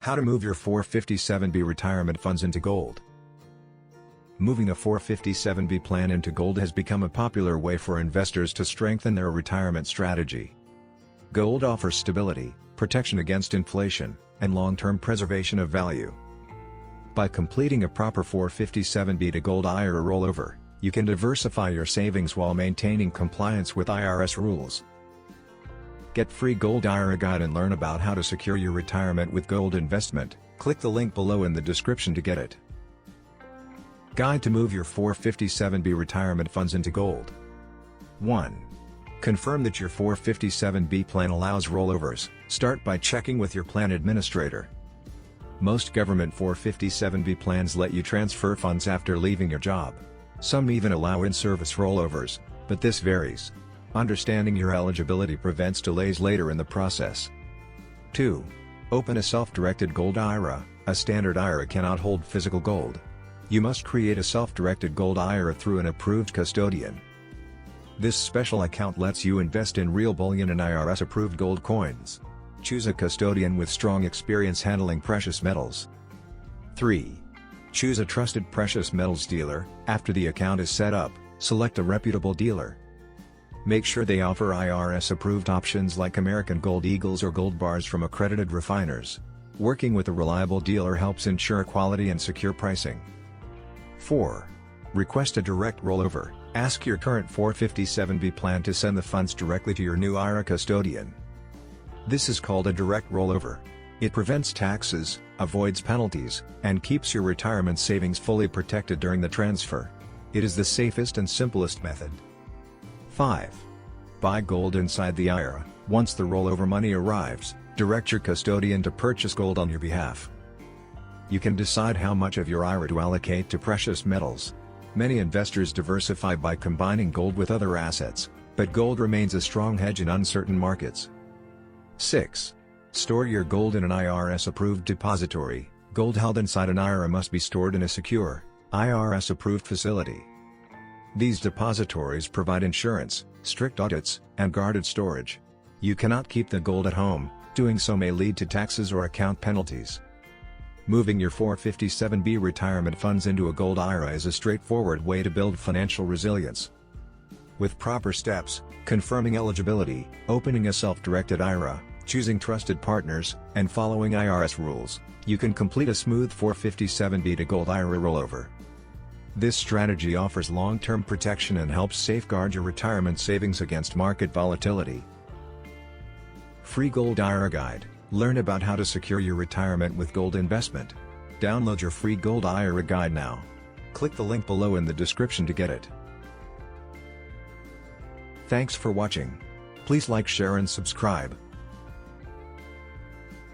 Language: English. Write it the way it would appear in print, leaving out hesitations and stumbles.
How to move your 457b retirement funds into gold. Moving a 457b plan into gold has become a popular way for investors to strengthen their retirement strategy. Gold offers stability, protection against inflation, and long-term preservation of value. By completing a proper 457b to gold IRA rollover, you can diversify your savings while maintaining compliance with IRS rules. Get free Gold IRA guide and learn about how to secure your retirement with gold investment. Click the link below in the description to get it. Guide to move your 457b retirement funds into gold. 1. Confirm that your 457b plan allows rollovers. Start by checking with your plan administrator. Most government 457b plans let you transfer funds after leaving your job. Some even allow in-service rollovers, but this varies. Understanding your eligibility prevents delays later in the process. 2. Open a self-directed gold IRA. A standard IRA cannot hold physical gold. You must create a self-directed gold IRA through an approved custodian. This special account lets you invest in real bullion and IRS-approved gold coins. Choose a custodian with strong experience handling precious metals. 3. Choose a trusted precious metals dealer. After the account is set up, select a reputable dealer. Make sure they offer IRS-approved options like American Gold Eagles or gold bars from accredited refiners. Working with a reliable dealer helps ensure quality and secure pricing. 4. Request a direct rollover. Ask your current 457b plan to send the funds directly to your new IRA custodian. This is called a direct rollover. It prevents taxes, avoids penalties, and keeps your retirement savings fully protected during the transfer. It is the safest and simplest method. 5. Buy gold inside the IRA. Once the rollover money arrives, direct your custodian to purchase gold on your behalf. You can decide how much of your IRA to allocate to precious metals. Many investors diversify by combining gold with other assets, but gold remains a strong hedge in uncertain markets. 6. Store your gold in an IRS-approved depository. Gold held inside an IRA must be stored in a secure, IRS-approved facility. These depositories provide insurance, strict audits, and guarded storage. You cannot keep the gold at home, doing so may lead to taxes or account penalties. Moving your 457b retirement funds into a gold IRA is a straightforward way to build financial resilience. With proper steps, confirming eligibility, opening a self-directed IRA, choosing trusted partners, and following IRS rules, you can complete a smooth 457b to gold IRA rollover. This strategy offers long-term protection and helps safeguard your retirement savings against market volatility. Free Gold IRA Guide. Learn about how to secure your retirement with gold investment. Download your free Gold IRA Guide now. Click the link below in the description to get it. Thanks for watching. Please like, share and subscribe.